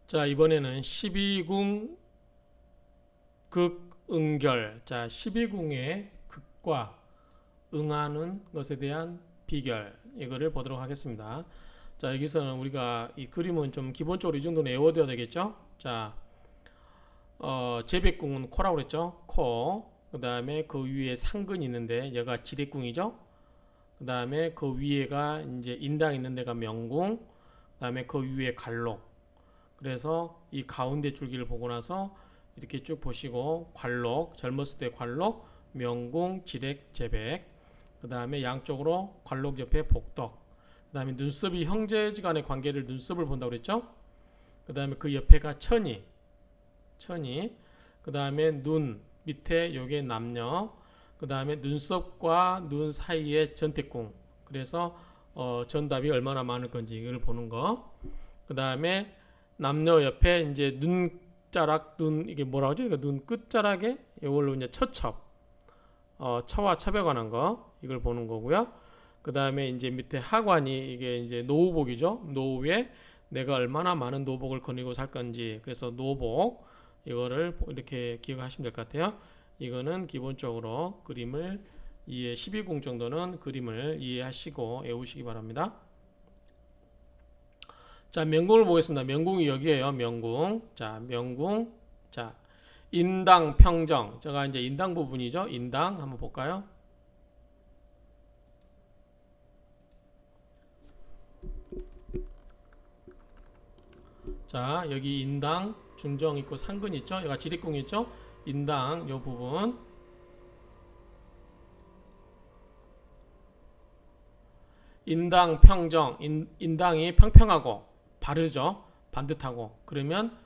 자, 이번에는 12궁 극응결. 자, 12궁의 극과 응하는 것에 대한 비결. 이거를 보도록 하겠습니다. 자, 여기서는 우리가 이 그림은 좀 기본적으로 이 정도는 외워둬야 되겠죠? 자, 제백궁은 코라고 그랬죠? 코. 그 다음에 그 위에 상근이 있는데 얘가 지렛궁이죠? 그 다음에 그 위에가 이제 인당 있는 데가 명궁. 그 다음에 그 위에 갈록. 그래서 이 가운데 줄기를 보고 나서 이렇게 쭉 보시고 관록, 젊었을 때 관록, 명궁, 지렉, 제백. 그 다음에 양쪽으로 관록 옆에 복덕. 그 다음에 눈썹이 형제지간의 관계를 눈썹을 본다고 그랬죠? 그 다음에 그 옆에가 천이, 천이. 그 다음에 눈 밑에 요게 남녀. 그 다음에 눈썹과 눈 사이에 전태궁. 그래서 전답이 얼마나 많을 건지 이걸 보는 거. 그 다음에 남녀 옆에 이제 눈자락, 눈 이게 뭐라 그러죠? 이거 눈 끝자락에 이걸로 이제 처첩, 처와 첩에 관한 거 이걸 보는 거고요. 그 다음에 이제 밑에 하관이 이게 이제 노후복이죠. 노후에 내가 얼마나 많은 노복을 거니고 살 건지. 그래서 노복 이거를 이렇게 기억하시면 될 것 같아요. 이거는 기본적으로 그림을 이해 12궁 정도는 그림을 이해하시고 외우시기 바랍니다. 자, 명궁을 보겠습니다. 명궁이 여기에요. 명궁. 자, 명궁. 자, 인당, 평정. 제가 이제 인당 부분이죠. 인당 한번 볼까요? 자, 여기 인당, 중정 있고 상근 있죠. 여기가 지릿궁 있죠. 인당 요 부분. 인당, 평정. 인당이 평평하고 바르죠. 반듯하고. 그러면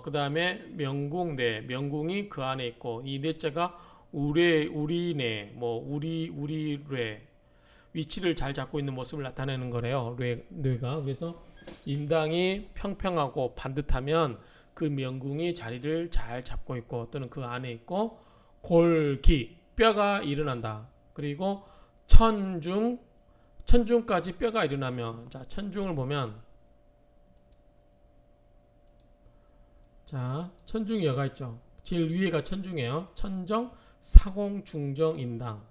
그 다음에 명궁 내, 명궁이 그 안에 있고 이 넷째가 우리내, 뭐 우리뇌 위치를 잘 잡고 있는 모습을 나타내는 거래요. 뇌가. 그래서 인당이 평평하고 반듯하면 그 명궁이 자리를 잘 잡고 있고 또는 그 안에 있고 골기 뼈가 일어난다. 그리고 천중 천중까지 뼈가 일어나면 자 천중을 보면 자 천중이 여가 있죠. 제일 위에가 천중이에요. 천정 사공 중정 인당.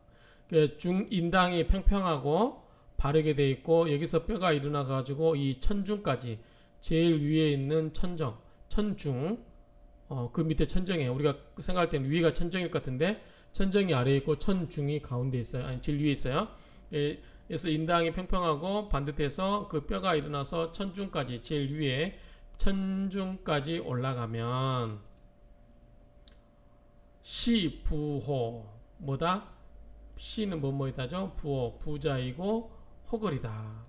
인당이 평평하고 바르게 돼 있고 여기서 뼈가 일어나 가지고 이 천중까지 제일 위에 있는 천정, 천중 그 밑에 천정이에요. 우리가 생각할 때는 위가 천정일 것 같은데 천정이 아래에 있고 천중이 가운데 있어요. 아니 제일 위에 있어요. 그래서 인당이 평평하고 반듯해서 그 뼈가 일어나서 천중까지 제일 위에 천중까지 올라가면 시부호 뭐다? 시는 뭐뭐이다죠? 부호 부자이고 호걸이다.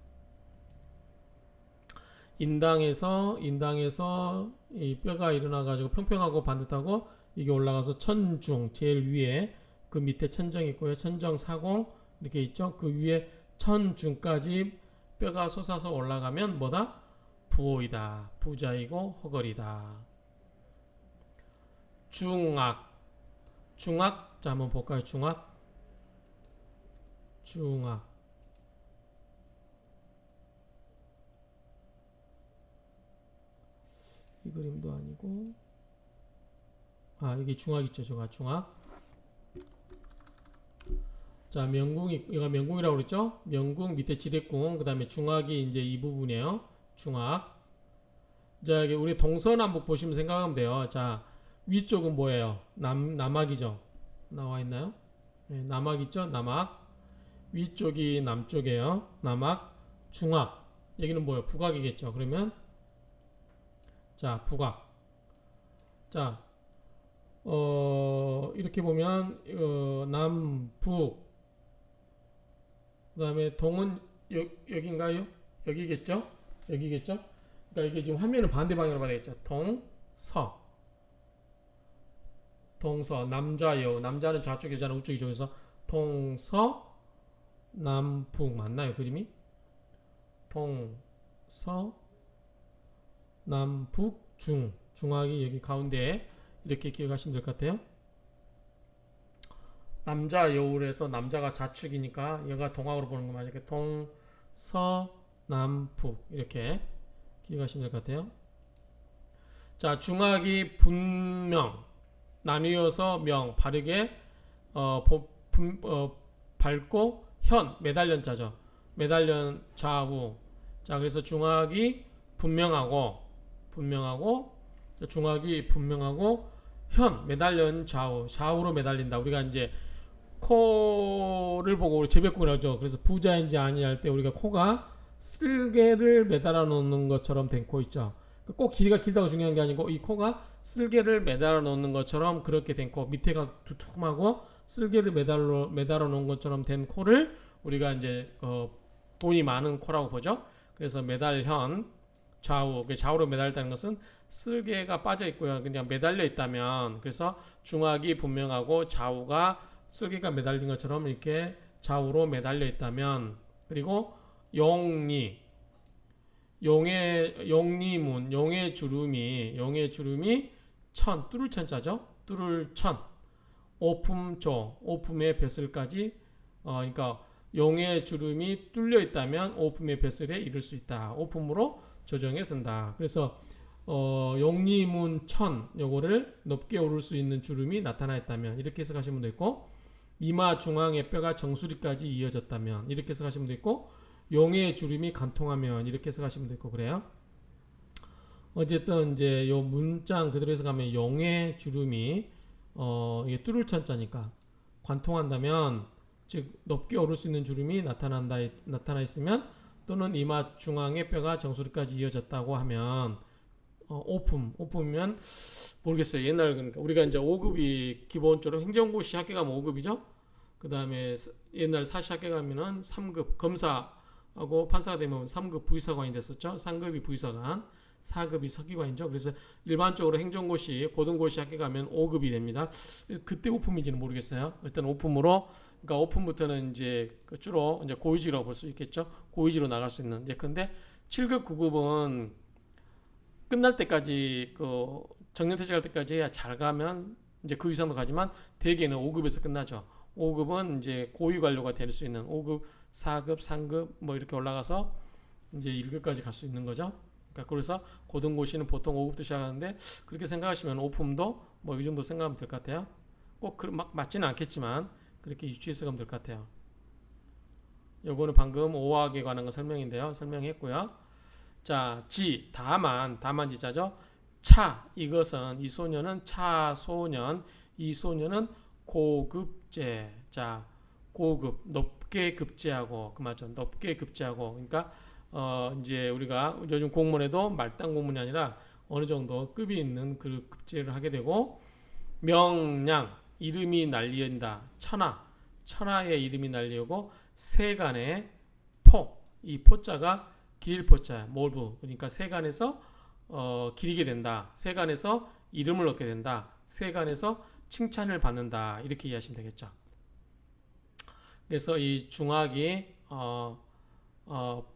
인당에서 이 뼈가 일어나 가지고 평평하고 반듯하고 이게 올라가서 천중 제일 위에 그 밑에 천정 있고요. 천정 사공 이렇게 있죠. 그 위에 천중까지 뼈가 솟아서 올라가면 뭐다? 부호이다. 부자이고 호걸이다. 중악 중악 자 한번 볼까요? 중악 중악 이 그림도 아니고 이게 중악 있죠. 중악 자 명궁이 이거 명궁이라고 그랬죠. 명궁 밑에 지렛궁 그 다음에 중악이 이제 이 부분이에요. 중악 자 여기 우리 동서남북 보시면 생각하면 돼요. 자 위쪽은 뭐예요? 남악이죠. 나와 있나요? 네, 남악 있죠. 남악 위쪽이 남쪽이에요. 남악 중악 여기는 뭐예요? 북악이겠죠. 그러면 자 북악 자 이렇게 보면 남북 그 다음에 동은 여기인가요? 여기겠죠? 여기겠죠? 그러니까 이게 지금 화면은 반대 방향으로 봐야 되겠죠? 동서 남자 여 남자는 좌쪽 여자는 우쪽이죠. 그래서 동서 남북 맞나요 그림이? 동서 남북 중앙이 여기 가운데에 이렇게 기억하시면 될 것 같아요. 남자 여울에서 남자가 좌측이니까 얘가 동학으로 보는 거 맞아요. 동서 남북 이렇게 기억하시면 될 것 같아요. 자, 중학이 분명 나뉘어서 명 바르게 밝고 현 매달련 자죠. 매달련 좌우. 자, 그래서 중학이 분명하고 중학이 분명하고 현 매달련 좌우로 매달린다. 우리가 이제 코를 보고 우리 재배국이라고 하죠. 그래서 부자인지 아니 할 때 우리가 코가 쓸개를 매달아 놓는 것처럼 된 코 있죠. 꼭 길이가 길다고 중요한 게 아니고 이 코가 쓸개를 매달아 놓는 것처럼 그렇게 된 코, 밑에가 두툼하고 쓸개를 매달아 놓은 것처럼 된 코를 우리가 이제 돈이 많은 코라고 보죠. 그래서 매달현 좌우로 매달렸다는 것은 쓸개가 빠져 있고요. 그냥 매달려 있다면, 그래서 중학이 분명하고 좌우가 쓸개가 매달린 것처럼 이렇게 좌우로 매달려 있다면, 그리고 용리문, 용의 주름이 뚫을 천자죠. 뚫을 천, 오품의 벼슬까지, 그러니까 용의 주름이 뚫려 있다면 오품의 벼슬에 이를 수 있다. 오품으로 조정해 쓴다. 그래서 용리문 천, 요거를 높게 오를 수 있는 주름이 나타나 있다면 이렇게 해석하시면 되고, 이마 중앙의 뼈가 정수리까지 이어졌다면 이렇게 해석하시면 되고, 용의 주름이 관통하면 이렇게 해석하시면 되고, 그래요. 어쨌든 이제 요 문장 그대로 해석하면 용의 주름이 이게 뚫을 천자니까 관통한다면, 즉 높게 오를 수 있는 주름이 나타나 있으면, 또는 이마 중앙의 뼈가 정수리까지 이어졌다고 하면 오품이면 모르겠어요. 옛날 그러니까 우리가 이제 5급이 기본적으로 행정고시 학교 가면 5급이죠. 그 다음에 옛날 사시 학교 가면은 3급 검사하고 판사가 되면 3급 부의사관이 됐었죠. 3급이 부의사관, 4급이 서기관이죠. 그래서 일반적으로 행정고시, 고등고시 학교 가면 5급이 됩니다. 그때 오품인지는 모르겠어요. 일단 오품으로, 그러니까 오픈부터는 이제 주로 이제 고위직이라고 볼 수 있겠죠. 고위직으로 나갈 수 있는. 예컨대 7급, 9급은 끝날 때까지 정년퇴직할 때까지 해야 잘 가면 이제 그 이상도 가지만 대개는 5급에서 끝나죠. 5급은 이제 고위 관료가 될 수 있는 5급, 4급, 3급 뭐 이렇게 올라가서 이제 1급까지 갈 수 있는 거죠. 그러니까 그래서 고등고시는 보통 5급부터 시작하는데, 그렇게 생각하시면 오품도 뭐 이 정도 생각하면 될 것 같아요. 꼭 막 맞지는 않겠지만 그렇게 유추해서 가면 될 것 같아요. 요거는 방금 5학에 관한 거 설명했고요. 자, 다만 지자죠. 이것은, 이 소녀는 차소년, 이 소녀는 고급제. 자, 고급, 높게 급제하고, 그 맞죠? 높게 급제하고. 그러니까 이제 우리가 요즘 공무원에도 말단 공무원이 아니라 어느 정도 급이 있는 그 급제를 하게 되고, 명량, 이름이 날린다. 천하의 이름이 날리고, 세간의 이 포자가 길일 포자야. 몰부. 그러니까 세간에서 기리게 된다. 세간에서 이름을 얻게 된다. 세간에서 칭찬을 받는다. 이렇게 이해하시면 되겠죠. 그래서 이 중학이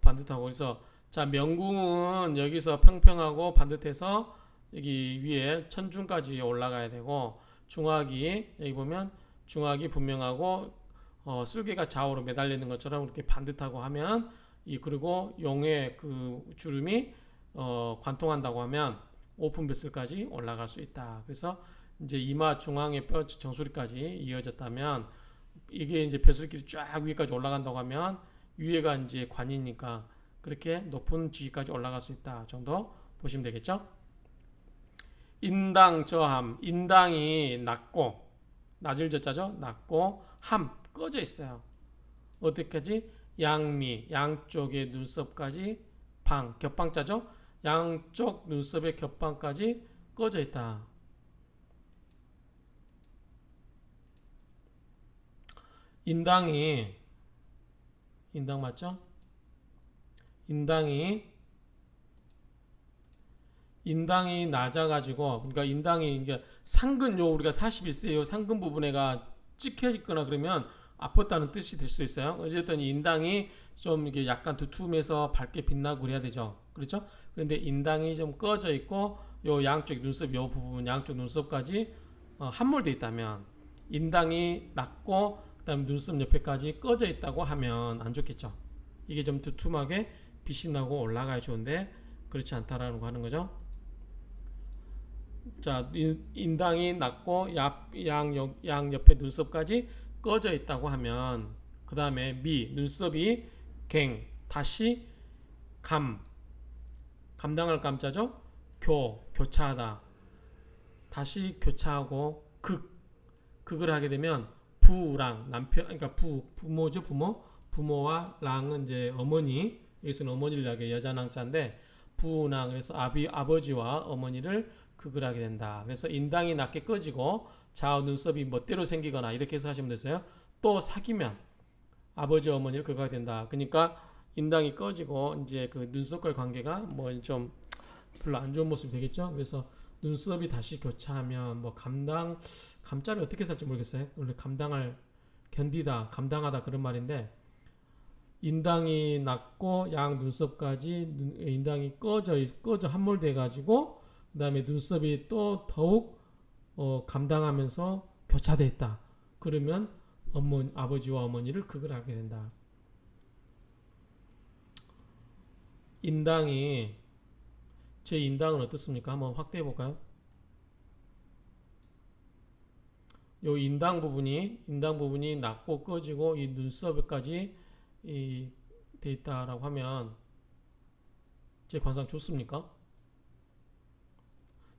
반듯하고, 그래서 자, 명궁은 여기서 평평하고 반듯해서 여기 위에 천중까지 올라가야 되고, 중학이 여기 보면 중학이 분명하고 쓸개가 좌우로 매달리는 것처럼 이렇게 반듯하고 하면, 그리고 용의 그 주름이 관통한다고 하면 오픈 뱃슬까지 올라갈 수 있다. 그래서 이제 이마 중앙의 뼈 정수리까지 이어졌다면, 이게 이제 뱃슬길이 쫙 위까지 올라간다고 하면 위에가 이제 관이니까 그렇게 높은 지위까지 올라갈 수 있다 정도 보시면 되겠죠. 인당 저함, 인당이 낮고, 낮을 저자죠. 낮고, 함 꺼져 있어요. 어디까지? 양미, 양쪽의 눈썹까지, 겹방자죠. 양쪽 눈썹의 겹방까지 꺼져 있다. 인당 맞죠? 인당이 낮아가지고, 그러니까 인당이 이게 상근, 우리가 41세 상근 부분에가 찍혀 있거나 그러면 아팠다는 뜻이 될 수 있어요. 어쨌든 인당이 좀 이게 약간 두툼해서 밝게 빛나고 그래야 되죠. 그렇죠? 그런데 인당이 좀 꺼져 있고, 요 양쪽 눈썹, 요 부분 양쪽 눈썹까지 함몰돼 있다면, 인당이 낮고 그다음 눈썹 옆에까지 꺼져 있다고 하면 안 좋겠죠. 이게 좀 두툼하게 빛이 나고 올라가야 좋은데 그렇지 않다라는 거 하는 거죠. 자, 인당이 낮고 양 옆에 눈썹까지 꺼져 있다고 하면 그 다음에 미 눈썹이 갱 다시 감당할 감자죠. 교차하다 다시 교차하고 극을 하게 되면 부랑 남편 그러니까 부모죠. 부모와 랑은 이제 어머니, 여기서는 어머니를 이야기해 여자낭자인데 부랑 그래서 아버지와 어머니를 극을 하게 된다. 그래서 인당이 낮게 꺼지고 좌우 눈썹이 멋대로 생기거나 이렇게 해서 하시면 되세요. 또 사귀면 아버지 어머니를 극하게 된다. 그러니까 인당이 꺼지고 이제 그 눈썹과의 관계가 뭐 좀 별로 안 좋은 모습이 되겠죠. 그래서 눈썹이 다시 교차하면 뭐 감자를 어떻게 쓸지 모르겠어요. 원래 견디다, 감당하다 그런 말인데 인당이 낮고 양 눈썹까지 인당이 꺼져 함몰돼 가지고 그다음에 눈썹이 또 더욱 감당하면서 교차돼 있다. 그러면 아버지와 어머니를 극을 하게 된다. 제 인당은 어떻습니까? 한번 확대해 볼까요? 요 인당 부분이 낮고 꺼지고 이 눈썹까지 돼 있다라고 하면 제 관상 좋습니까?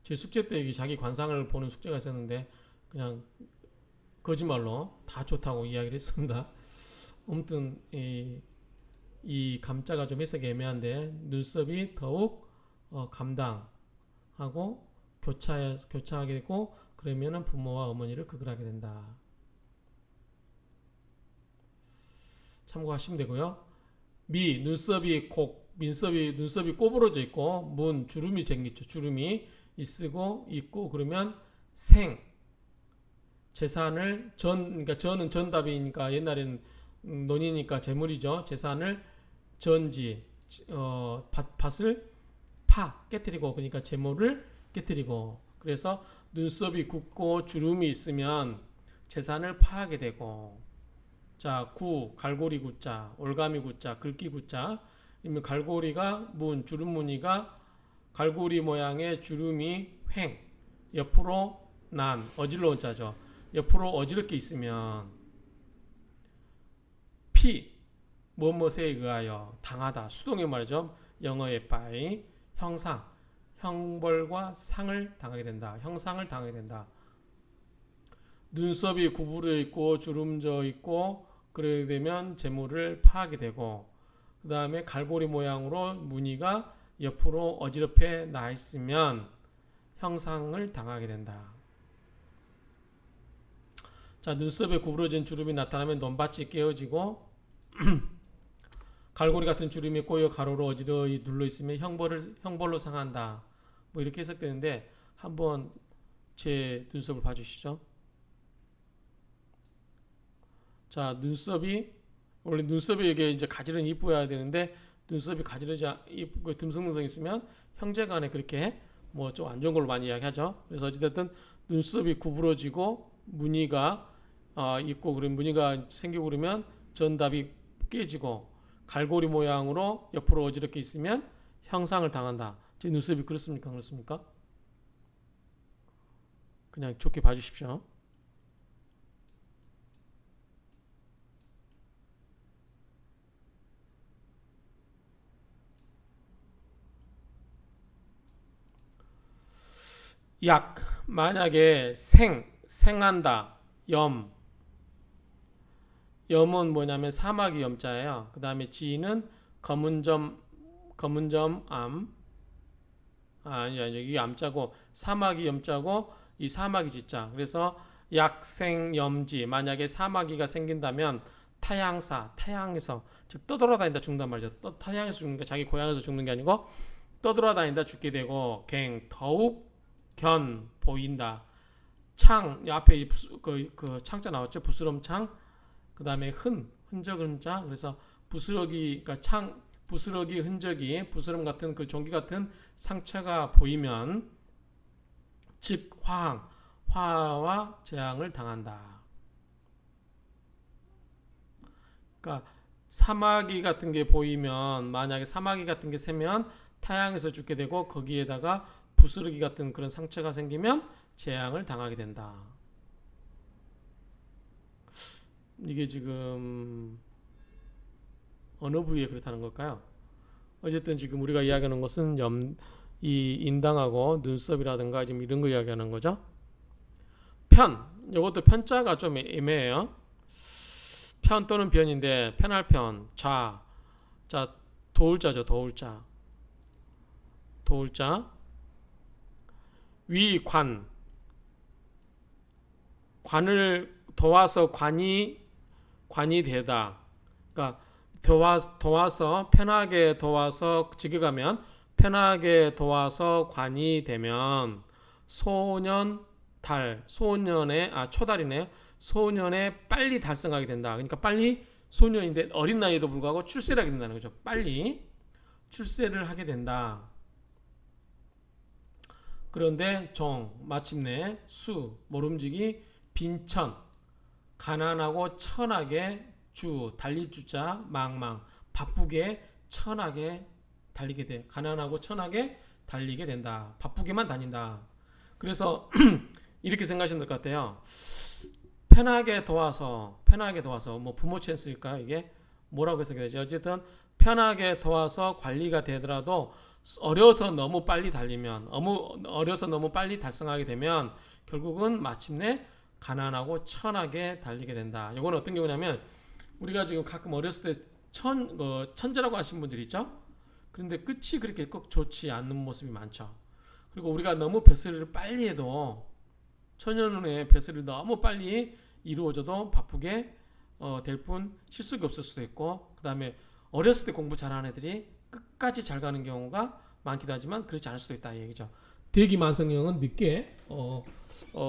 제 숙제 때 여기 자기 관상을 보는 숙제가 있었는데 그냥 거짓말로 다 좋다고 이야기를 했습니다. 아무튼 이 감자가 좀 해석이 애매한데 눈썹이 더욱 감당하고 교차하게 되고 그러면은 부모와 어머니를 극을 하게 된다. 참고하시면 되고요. 눈썹이 꼬부러져 있고 주름이 생겼죠. 주름이 있고 그러면 재산을 그러니까 전은 전답이니까 옛날에는 논이니까 재물이죠. 재산을 밭을 깨뜨리고 그러니까 재물을 깨뜨리고 그래서 눈썹이 굳고 주름이 있으면 재산을 파하게 되고 자, 갈고리 구자, 올가미 구자, 글귀 구자 이면 갈고리가 주름 무늬가 갈고리 모양의 주름이 옆으로 어질러온 자죠. 옆으로 어지럽게 있으면 무엇에 의하여 당하다 수동의 말이죠. 영어의 by 형벌과 상을 당하게 된다. 형상을 당하게 된다. 눈썹이 구부러 있고 주름져 있고 그러게 되면 재물을 파하게 되고 그 다음에 갈고리 모양으로 무늬가 옆으로 어지럽게 나 있으면 형상을 당하게 된다. 자, 눈썹에 구부러진 주름이 나타나면 논밭이 깨어지고 갈고리 같은 주름이 꼬여 가로로 어지러이 눌러 있으면 형벌로 상한다. 뭐 이렇게 해석되는데 한번 제 눈썹을 봐주시죠. 자, 원래 눈썹이 이게 이제 가지런히 이뻐야 되는데 눈썹이 가지런히 이쁘고 듬성듬성 있으면 형제간에 그렇게 뭐 좀 안 좋은 걸로 많이 이야기하죠. 그래서 어찌됐든 눈썹이 구부러지고 무늬가 있고 그런 무늬가 생기고 그러면 전답이 깨지고 갈고리 모양으로 옆으로 어지럽게 있으면 형상을 당한다. 제 눈썹이 그렇습니까? 그렇습니까? 그냥 좋게 봐주십시오. 만약에 생한다. 염은 뭐냐면 사마귀 염자예요. 그 다음에 지는 검은 점 암. 아니 이게 암자고 사마귀 염자고 이 사마귀 지자. 그래서 약생염지. 만약에 사마귀가 생긴다면 타양에서 즉 떠돌아다니다 죽는단 말이죠. 타양에서 죽는 게 자기 고향에서 죽는 게 아니고 떠돌아다니다 죽게 되고 더욱 보인다. 앞에 그 창자 나왔죠. 부스럼 창. 그 다음에 흔적 흔자. 그래서 부스러기 흔적이 부스럼 같은 그 종기 같은 상처가 보이면 즉 화와 재앙을 당한다. 그러니까 사마귀 같은 게 보이면 만약에 사마귀 같은 게 새면 타양에서 죽게 되고 거기에다가 부스러기 같은 그런 상처가 생기면 재앙을 당하게 된다. 이게 지금 어느 부위에 그렇다는 걸까요? 어쨌든 지금 우리가 이야기하는 것은 이 인당하고 눈썹이라든가 지금 이런 거 이야기하는 거죠. 편, 이것도 편자가 좀 애매해요. 편 또는 변인데 편할 편, 자, 도울자죠. 도울자. 위, 관을 도와서 관이 되다. 그러니까 도와서 편하게 도와서 직역하면 편하게 도와서 관이 되면 초달이네. 소년에 빨리 달성하게 된다. 그러니까 빨리 소년인데 어린 나이에도 불구하고 출세를 하게 된다는 거죠. 빨리 출세를 하게 된다. 그런데 마침내 모름지기 빈천 가난하고 천하게 달릴 주자 망망 바쁘게 천하게 달리게 돼. 가난하고 천하게 달리게 된다. 바쁘게만 다닌다. 그래서 이렇게 생각하시면 될 것 같아요. 편하게 도와서 뭐 부모 찬스일까요? 이게 뭐라고 해석해야 되지? 어쨌든 편하게 도와서 관리가 되더라도 어려서 너무 빨리 달성하게 되면 결국은 마침내 가난하고 천하게 달리게 된다. 이건 어떤 경우냐면 우리가 지금 가끔 어렸을 때 천재라고 하시는 분들이 있죠. 그런데 끝이 그렇게 꼭 좋지 않는 모습이 많죠. 그리고 우리가 너무 벼슬을 빨리 해도 천년의 벼슬을 너무 빨리 이루어져도 바쁘게 될 뿐 실수가 없을 수도 있고, 그 다음에 어렸을 때 공부 잘하는 애들이 끝까지 잘 가는 경우가 많기도 하지만 그렇지 않을 수도 있다 이 얘기죠. 대기만성형은 늦게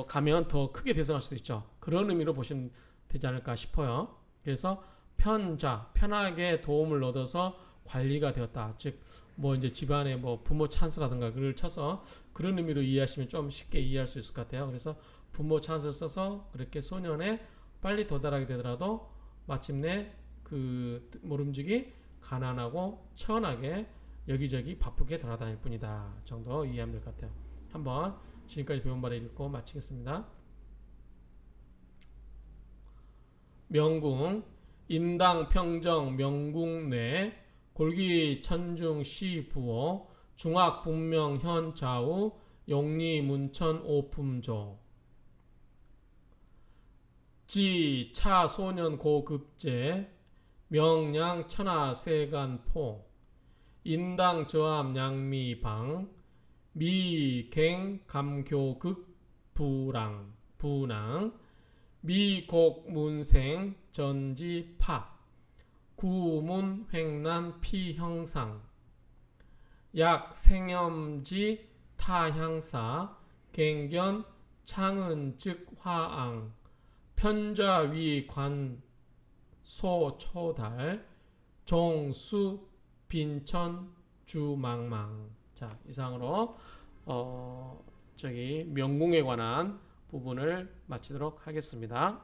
가면 더 크게 대성할 수도 있죠. 그런 의미로 보시면 되지 않을까 싶어요. 그래서 편하게 도움을 얻어서 관리가 되었다. 즉 뭐 이제 집안에 뭐 부모 찬스라든가 그걸 쳐서 그런 의미로 이해하시면 좀 쉽게 이해할 수 있을 것 같아요. 그래서 부모 찬스를 써서 그렇게 소년에 빨리 도달하게 되더라도 마침내 그 모름지기 가난하고 천하게 여기저기 바쁘게 돌아다닐 뿐이다 정도 이해하면 될 것 같아요. 한번 지금까지 배운 바를 읽고 마치겠습니다. 명궁 인당 평정 명궁 내 골기 천중 시 부호 중학 분명 현 좌우 용리 문천 오품조 지 차 소년 고급제 명량 천하 세간포 인당 저암 양미방 미갱 감교극 부낭 미곡문생 전지파 구문 횡난 피형상 약 생염지 타향사 갱견 창은 즉 화앙 편좌위 관 소초달 종수 빈천 주망망. 자, 이상으로 명궁에 관한 부분을 마치도록 하겠습니다.